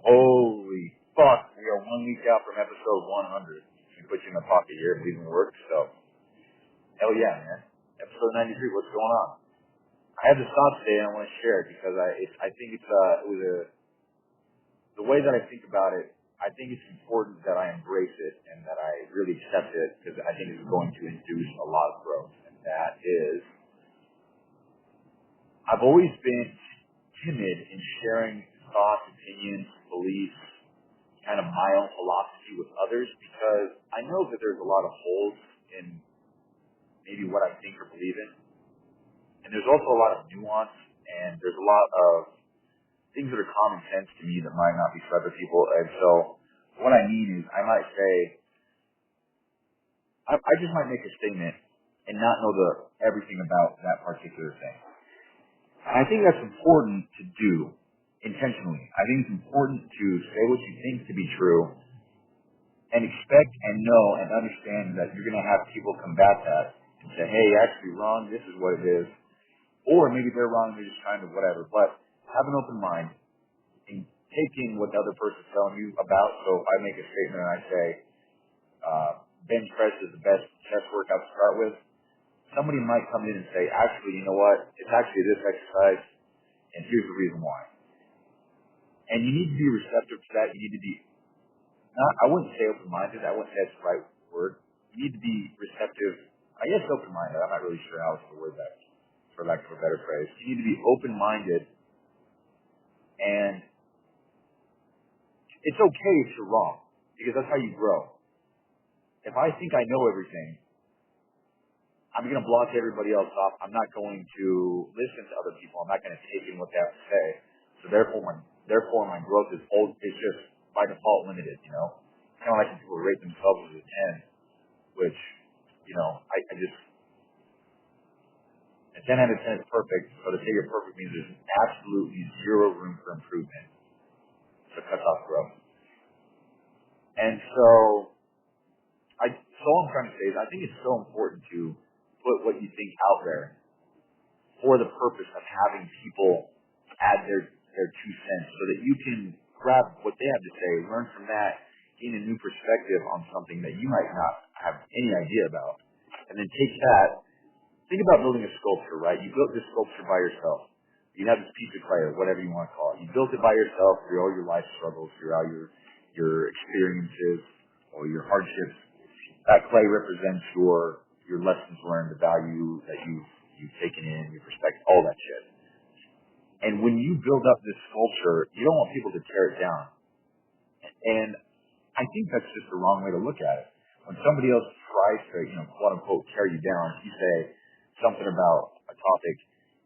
Holy fuck, we are 1 week out from episode 100. We put you in the pocket here and leaving work, so hell yeah, man. Episode 93, what's going on? I had this thought today and I want to share it because I think the way that I think about it, I think it's important that I embrace it and that I really accept it because I think it's going to induce a lot of growth. And that is, I've always been timid in sharing thoughts, opinions, beliefs, kind of my own philosophy with others because I know that there's a lot of holes in maybe what I think or believe in. And there's also a lot of nuance and there's a lot of things that are common sense to me that might not be for other people. And so what I mean is I might say, I just might make a statement and not know everything about that particular thing. And I think that's important to do intentionally. I think it's important to say what you think to be true and expect and know and understand that you're going to have people combat that and say, hey, you're actually wrong, this is what it is. Or maybe they're wrong, they're just trying to whatever. But have an open mind and take in what the other person's telling you about. So if I make a statement and I say, bench press is the best chest workout to start with, somebody might come in and say, actually, you know what, it's actually this exercise, and here's the reason why. And you need to be receptive to that. You need to be, I wouldn't say open-minded, I wouldn't say that's the right word. You need to be receptive, I guess open-minded, I'm not really sure how else to word that, for lack of a better phrase. You need to be open-minded, and it's okay if you're wrong, because that's how you grow. If I think I know everything, I'm going to block everybody else off. I'm not going to listen to other people. I'm not going to take in what they have to say. So therefore my growth is just by default limited, you know. Kind of like when people rate themselves as a 10, which, you know, a 10 out of 10 is perfect. So to say you're perfect means there's absolutely zero room for improvement. So it cuts off growth. And so all I'm trying to say is I think it's so important to put what you think out there for the purpose of having people add their 2 cents so that you can grab what they have to say, learn from that, gain a new perspective on something that you might not have any idea about, and then take that. Think about building a sculpture, right? You built this sculpture by yourself. You have this piece of clay or whatever you want to call it. You built it by yourself through all your life struggles, through all your experiences or your hardships. That clay represents your lessons learned, the value that you've taken in, your perspective, all that shit. And when you build up this sculpture, you don't want people to tear it down. And I think that's just the wrong way to look at it. When somebody else tries to, you know, quote unquote, tear you down, you say something about a topic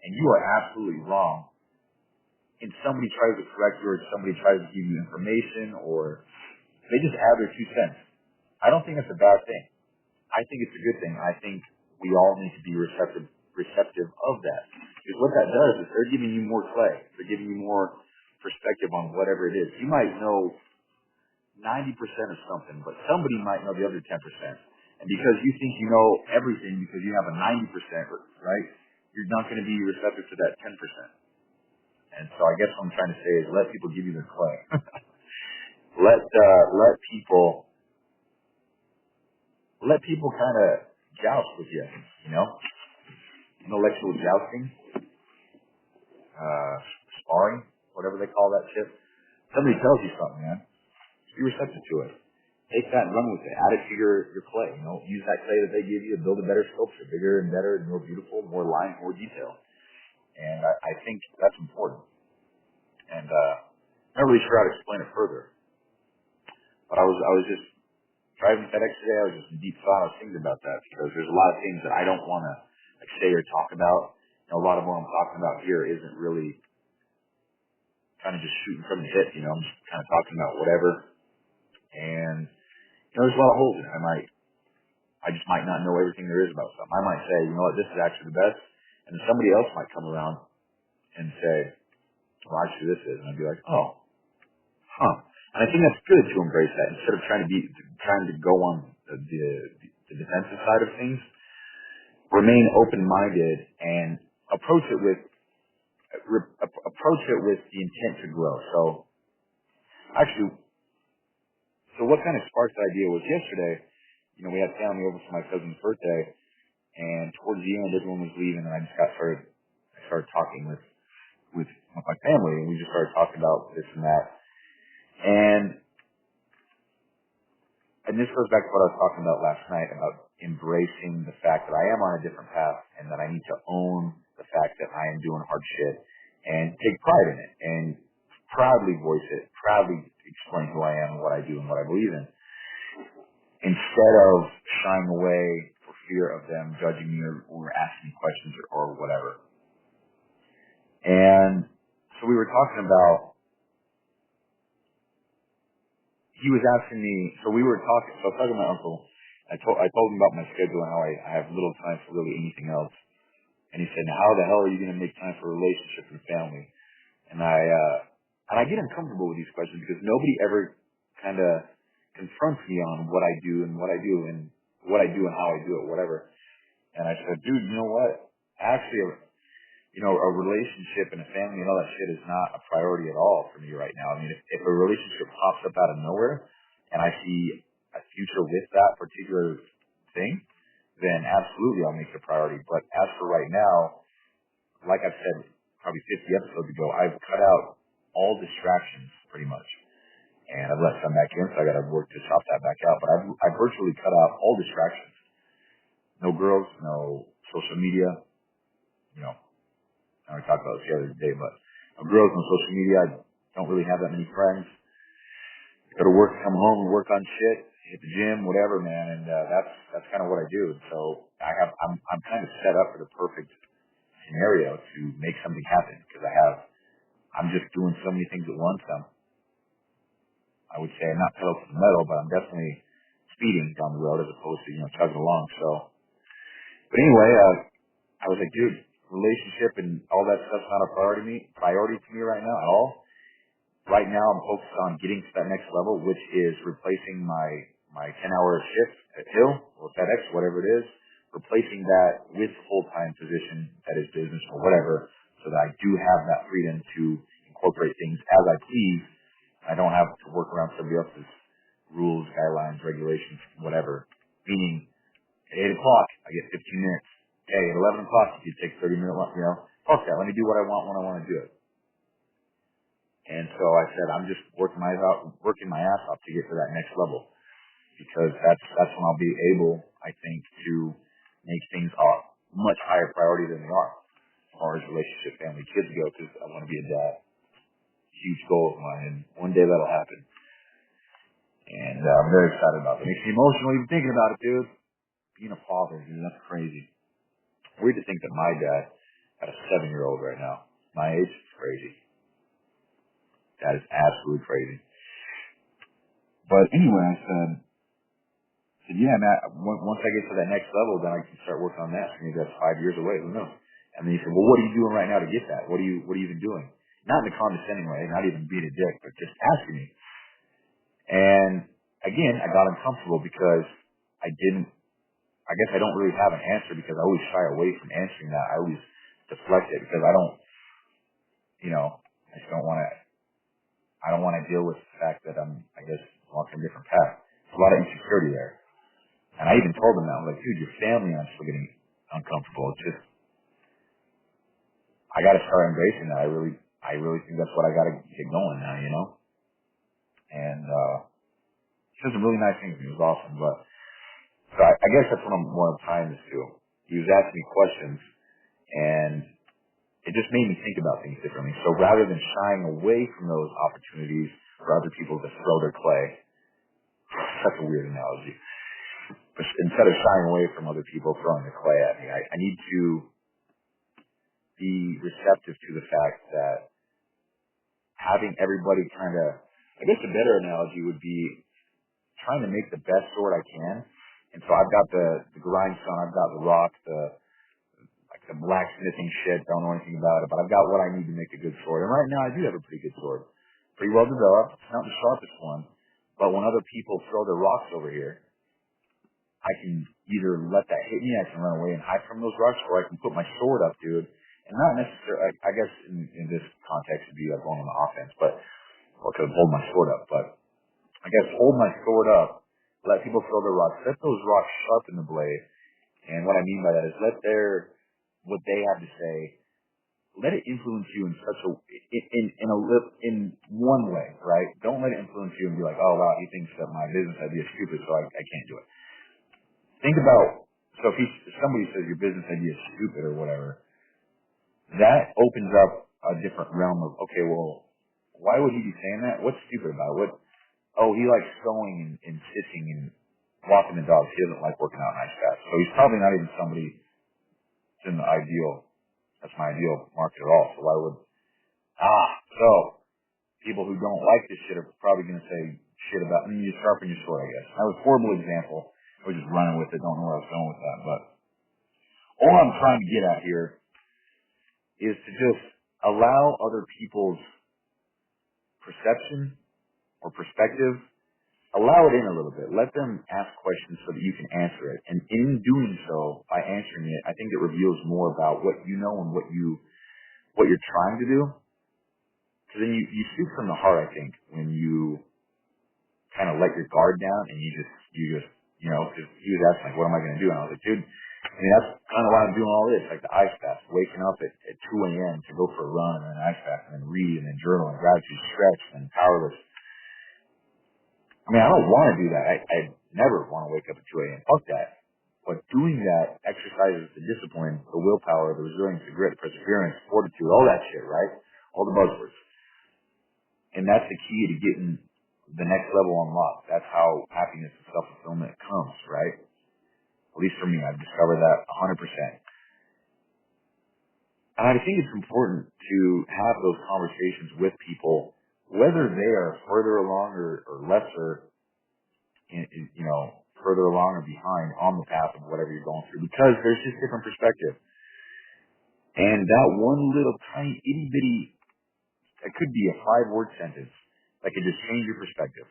and you are absolutely wrong, and somebody tries to correct you or somebody tries to give you information or they just add their 2 cents. I don't think that's a bad thing. I think it's a good thing. I think we all need to be receptive of that. Because what that does is they're giving you more clay. They're giving you more perspective on whatever it is. You might know 90% of something, but somebody might know the other 10%. And because you think you know everything because you have a 90%, right, you're not going to be receptive to that 10%. And so I guess what I'm trying to say is let people give you their clay. Let people kind of joust with you, you know? Intellectual jousting, sparring, whatever they call that shit. Somebody tells you something, man. Just be receptive to it. Take that and run with it. Add it to your clay, you know? Use that clay that they give you to build a better sculpture, bigger and better and more beautiful, more line, more detail. And I think that's important. And I'm not really sure how to explain it further. But I was just driving FedEx today. I was just in deep thought. I was thinking about that because there's a lot of things that I don't want to say or talk about. You know, a lot of what I'm talking about here isn't really kind of just shooting from the hip. You know, I'm just kind of talking about whatever. And you know, there's a lot of holes in it. I just might not know everything there is about something. I might say, you know what, this is actually the best, and then somebody else might come around and say, well, actually this is, and I'd be like, oh, huh. And I think that's good to embrace that instead of trying to go on the defensive side of things. Remain open-minded and approach it with the intent to grow. So Actually, so what kind of sparked the idea was yesterday, we had family over for my cousin's birthday, and towards the end, everyone was leaving, and I started talking with my family, and we just started talking about this and that. And this goes back to what I was talking about last night about embracing the fact that I am on a different path and that I need to own the fact that I am doing hard shit and take pride in it and proudly voice it, proudly explain who I am and what I do and what I believe in, instead of shying away for fear of them judging me or asking questions or whatever. And so we were talking about, he was asking me, so I was talking to my uncle. I told him about my schedule and how I have little time for really anything else. And he said, "Now, how the hell are you going to make time for a relationship and family?" And I get uncomfortable with these questions because nobody ever kind of confronts me on what I do and what I do and what I do and how I do it, whatever. And I said, "Dude, you know what? Actually, a relationship and a family and all that shit is not a priority at all for me right now. I mean, if a relationship pops up out of nowhere and I see a future with that particular thing, then absolutely I'll make it a priority. But as for right now, like I've said probably 50 episodes ago, I've cut out all distractions pretty much. And I've let some back in, so I got to work to chop that back out. But I've virtually cut out all distractions. No girls, no social media, I talked about this the other day, but no girls, no social media. I don't really have that many friends. Go to work, come home, and work on shit, hit the gym, whatever, man. And that's kind of what I do. So I'm kind of set up for the perfect scenario to make something happen because I'm just doing so many things at once. I would say I'm not pedal to the metal, but I'm definitely speeding down the road as opposed to chugging along. So, but anyway, I was like, dude, relationship and all that stuff's not a priority to me right now at all. Right now, I'm focused on getting to that next level, which is replacing my 10-hour shift at Hill or FedEx, whatever it is, replacing that with full-time position that is business or whatever, so that I do have that freedom to incorporate things as I please. I don't have to work around somebody else's rules, guidelines, regulations, whatever. Meaning, at 8 o'clock, I get 15 minutes. Hey, at 11 o'clock, you take 30 minutes, fuck that. Let me do what I want when I want to do it. And so I said, I'm just working my ass off to get to that next level because that's when I'll be able, I think, to make things a much higher priority than they are as far as relationship, family, kids go because I want to be a dad. Huge goal of mine, and one day that'll happen. And I'm very excited about it. It makes me emotional even thinking about it, dude. Being a father, dude, that's crazy. Weird to think that my dad had a 7-year-old right now. My age, it's crazy. That is absolutely crazy. But anyway, I said, yeah, Matt, once I get to that next level, then I can start working on that. Maybe that's 5 years away. Who knows? And then he said, well, what are you doing right now to get that? What are you even doing? Not in a condescending way, not even being a dick, but just asking me. And again, I got uncomfortable because I guess I don't really have an answer because I always shy away from answering that. I always deflect it because I just don't want to deal with the fact that I'm, I guess, walking a different path. There's a lot of insecurity there. And I even told him that. I'm like, dude, your family, I'm still getting uncomfortable. It's just, I got to start embracing that. I really think that's what I got to get going now, And, he said some really nice things. It was awesome, but so I guess that's what I'm more tying this to. He was asking me questions, and it just made me think about things differently. So rather than shying away from those opportunities for other people to throw their clay, such a weird analogy, but instead of shying away from other people throwing their clay at me, I need to be receptive to the fact that having everybody kind of, I guess a better analogy would be trying to make the best sword I can. And so I've got the grindstone, I've got the rock, the blacksmithing shit, don't know anything about it, but I've got what I need to make a good sword. And right now I do have a pretty good sword. Pretty well developed. It's not the sharpest one. But when other people throw their rocks over here, I can either let that hit me, I can run away and hide from those rocks, or I can put my sword up, dude. And not necessarily, I guess in this context it'd be like going on the offense, but because hold my sword up, but I guess hold my sword up, let people throw their rocks, let those rocks sharpen the blade. And what I mean by that is what they have to say, let it influence you in such in one way, right? Don't let it influence you and be like, oh wow, he thinks that my business idea is stupid, so I can't do it. Think about, so if somebody says your business idea is stupid or whatever, that opens up a different realm of, okay, well, why would he be saying that? What's stupid about it? Oh, he likes sewing and stitching and walking the dogs. He doesn't like working out in ice baths. So he's probably not even somebody that's in the that's my ideal market at all. So why would, so people who don't like this shit are probably going to say shit about, and you sharpen your sword, I guess. That was a horrible example. I was just running with it, don't know where I was going with that. But all I'm trying to get at here is to just allow other people's perception or perspective, allow it in a little bit. Let them ask questions so that you can answer it. And in doing so, by answering it, I think it reveals more about what you know and what you're trying to do. Because then you speak from the heart, I think, when you kind of let your guard down and you just, because he was asking, like, what am I going to do? And I was like, dude, I mean, that's kind of why I'm doing all this, like the ice bath, waking up at 2 a.m. to go for a run and an ice bath and then read and then journal and gratitude, stretch and powerless. I mean, I don't want to do that. I never want to wake up at 2 a.m. Fuck that. But doing that exercises the discipline, the willpower, the resilience, the grit, perseverance, fortitude, all that shit, right? All the buzzwords. And that's the key to getting the next level unlocked. That's how happiness and self-fulfillment comes, right? At least for me, I've discovered that 100%. And I think it's important to have those conversations with people, whether they are further along or lesser, further along or behind on the path of whatever you're going through, because there's just different perspective. And that one little tiny itty bitty, it could be a 5-word sentence that could just change your perspective.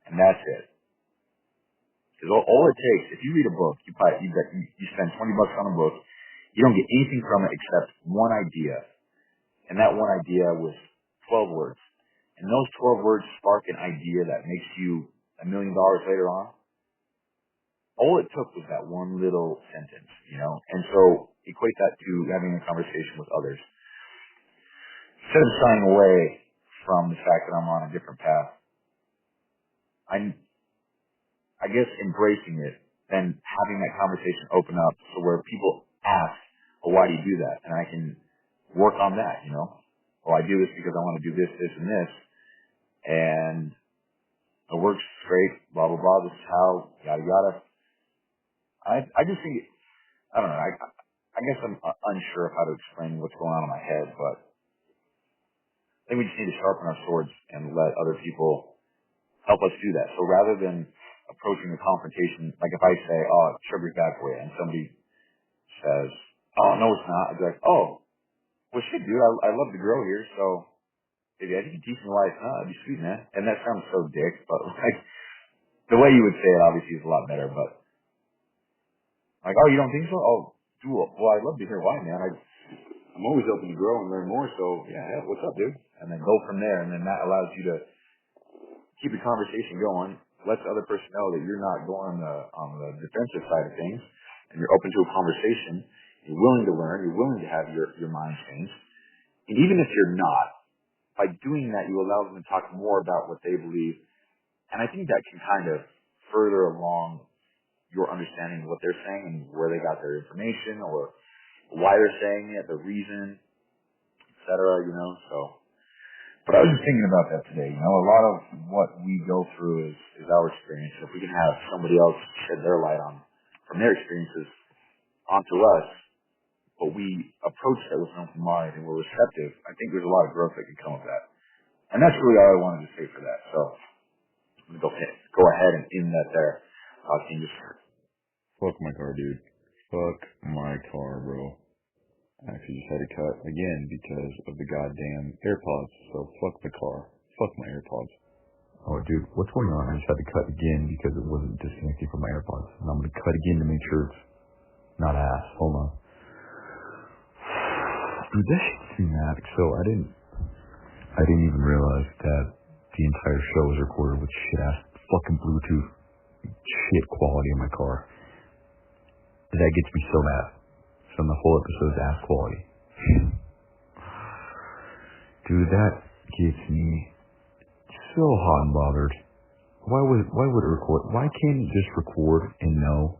And that's it. Because all it takes, if you read a book, you spend $20 on a book, you don't get anything from it except one idea. And that one idea was 12 words. And those 12 words spark an idea that makes you $1 million later on. All it took was that one little sentence, And so equate that to having a conversation with others. Instead of shying away from the fact that I'm on a different path, I guess embracing it and having that conversation open up so where people ask, well, why do you do that? And I can work on that, Well, I do this because I want to do this, this, and this. And it works great, blah, blah, blah. This is how, yada, yada. I just think, I don't know, I guess I'm unsure of how to explain what's going on in my head, but I think we just need to sharpen our swords and let other people help us do that. So rather than approaching the confrontation, like if I say, oh, sugar's bad for you, and somebody says, oh, no, it's not, I'd be like, oh, well, shit, dude, I love to grow here, so if you can teach me why it's not, that'd be sweet, man. And that sounds so dick, but like, the way you would say it obviously is a lot better, but like, oh, you don't think so? Oh, well, I'd love to hear why, man. I'm always open to grow and learn more, so yeah, what's up, dude? And then go from there, and then that allows you to keep the conversation going, let the other person know that you're not going on the defensive side of things, and you're open to a conversation, you're willing to learn, you're willing to have your mind changed. And even if you're not, by doing that, you allow them to talk more about what they believe. And I think that can kind of further along your understanding of what they're saying and where they got their information or why they're saying it, the reason, etc., so. But I was just thinking about that today. A lot of what we go through is our experience. If we can have somebody else shed their light from their experiences onto us, but we approach that with an open mind and we're receptive, I think there's a lot of growth that can come of that. And that's really all I wanted to say for that. So I'm going to go ahead and end that there. Can you just... Fuck my car, dude. Fuck my car, bro. I actually just had to cut again because of the goddamn AirPods. So fuck the car. Fuck my AirPods. Oh, dude, what's going on? I just had to cut again because it wasn't disconnecting from my AirPods. And I'm going to cut again to make sure it's not ass. Hold on. Dude, that shit's dramatic. So I didn't even realize that the entire show is recorded with shit-ass fucking Bluetooth shit quality in my car. That gets me so mad. So the whole episode's ass quality. Dude, that gets me so hot and bothered. Why would it record? Why can't it just record and know?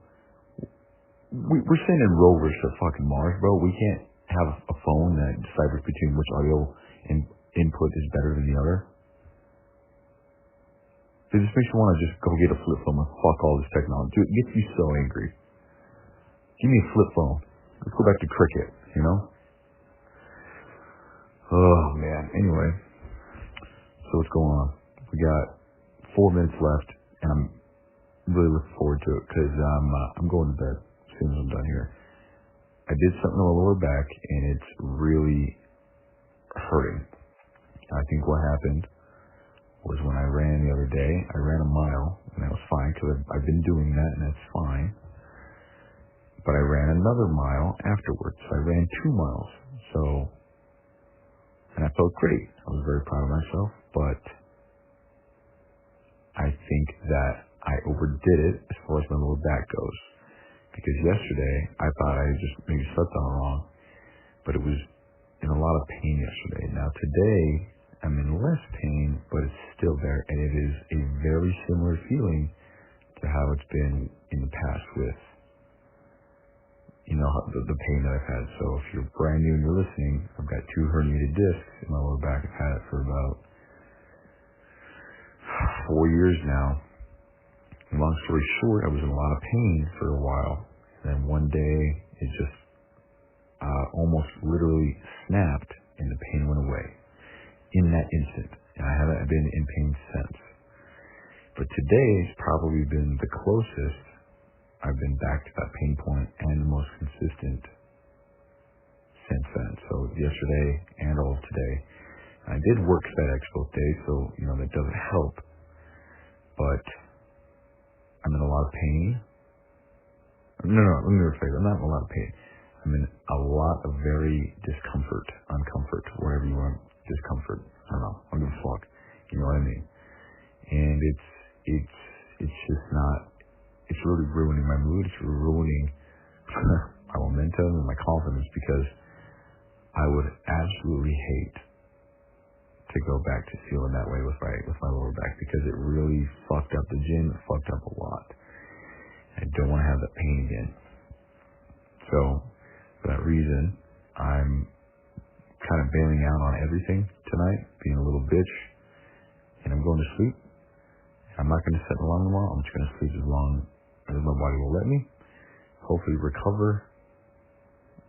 We're sending rovers to fucking Mars, bro. We can't have a phone that deciphers between which audio input is better than the other. It just makes me want to just go get a flip phone and fuck all this technology. Dude, it gets me so angry. Give me a flip phone. Let's go back to cricket, you know? Oh, man. Anyway, so what's going on? We got 4 minutes left, and I'm really looking forward to it because I'm going to bed as soon as I'm done here. I did something to my lower back, and it's really hurting. I think what happened was when I ran the other day, I ran a mile, and that was fine because I've been doing that, and that's fine. But I ran another mile afterwards. So I ran 2 miles. And I felt great. I was very proud of myself, but I think that I overdid it as far as my lower back goes. Because yesterday, I thought I just maybe slept on it wrong, but it was in a lot of pain yesterday. Now today, I'm in less pain, but it's still there, and it is a very similar feeling to how it's been in the past with, you know, the pain that I've had. So if you're brand new and you're listening, I've got 2 herniated discs in my lower back. I've had it for about 4 years now. And long story short, I was in a lot of pain for a while. And then one day, it just almost literally snapped, and the pain went away in that instant. And I haven't been in pain since. But today's probably been the closest I've been back to that pain point and the most consistent since then. So yesterday and all of today. I did work FedEx both days, so, you know, that doesn't help. But I'm in a lot of pain. No, let me rephrase. I'm not in a lot of pain. I'm in a lot of very uncomfort, whatever you want, discomfort. I don't know. I don't give a fuck. You know what I mean? And it's just not. It's really ruining my mood. It's ruining my momentum and my confidence because I would absolutely hate to go back to feeling that way with my lower back because it really fucked up the gym. It fucked up a lot. I don't want to have that pain again. So for that reason, I'm kind of bailing out on everything tonight, being a little bitch, and I'm going to sleep. I'm not going to set an alarm tomorrow. I'm just going to sleep as long as my body will let me. Hopefully recover.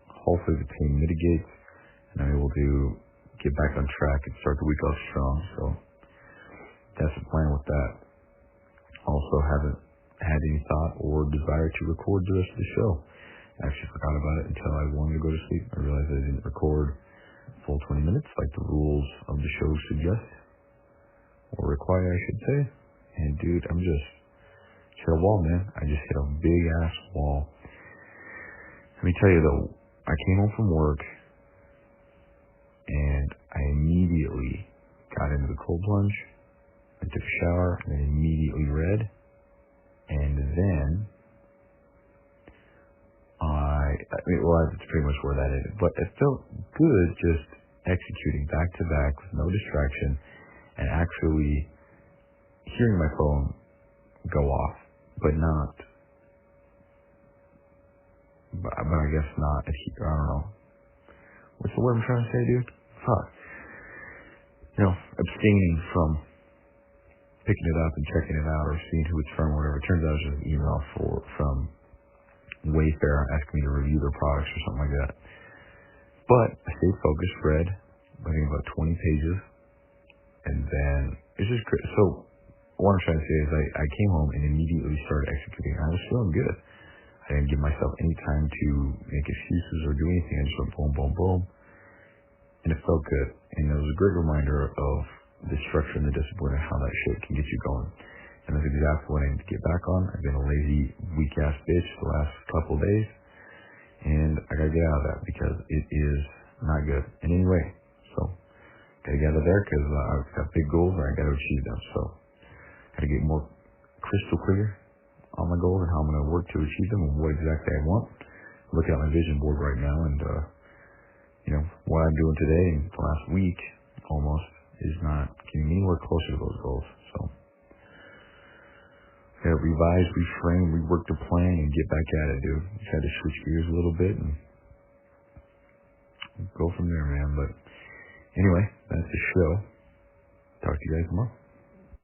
Hopefully the pain mitigates, and I'm able to get back on track and start the week off strong. So that's the plan with that. Also haven't had any thought or desire to record the rest of the show. I actually forgot about it until I wanted to go to sleep. I realized I didn't record full 20 minutes like the rules of the show suggest, or require, I should say. And dude, I'm just hit a wall, man. I just hit a big ass wall. Let me tell you though, I came home from work and I immediately got into the cold plunge. I took a shower and then immediately read. And then that's pretty much where that ended. But it felt good just executing back to back with no distraction and actually hearing my phone go off, but I guess not, I don't know. What's the word I'm trying to say, dude? Fuck. You know, abstaining from picking it up and checking it out or seeing who it's from or whatever. It turns out it's just an email from Wayfair asking me to review their products or something like that. But I stayed focused, read, I think about 20 pages, and then it's just great. So what I'm trying to say is I came home and immediately started executing. I was feeling good. I didn't give myself any time to make excuses or do anything. I just went boom, boom, boom. And it felt good. And it was a great reminder of the structure and the discipline and how that shit can get you going. And that's exactly what I need to get back on. I've been a lazy, weak-ass bitch the last couple of days. And I gotta get out of that because it is not good in any way. So Gotta get out of there because I've got big goals and I gotta achieve them. So, gotta get more crystal clear on my goals and how I'm gonna work to achieve them and what exactly I want. Look at my vision board right now and, what I'm doing today and the last week almost is not getting me anywhere closer to those goals. So, gotta revise, reframe, rework the plan and get back at it, dude. Just had to switch gears a little bit and go from there, man. But anyway, that's the show. Talk to you guys tomorrow.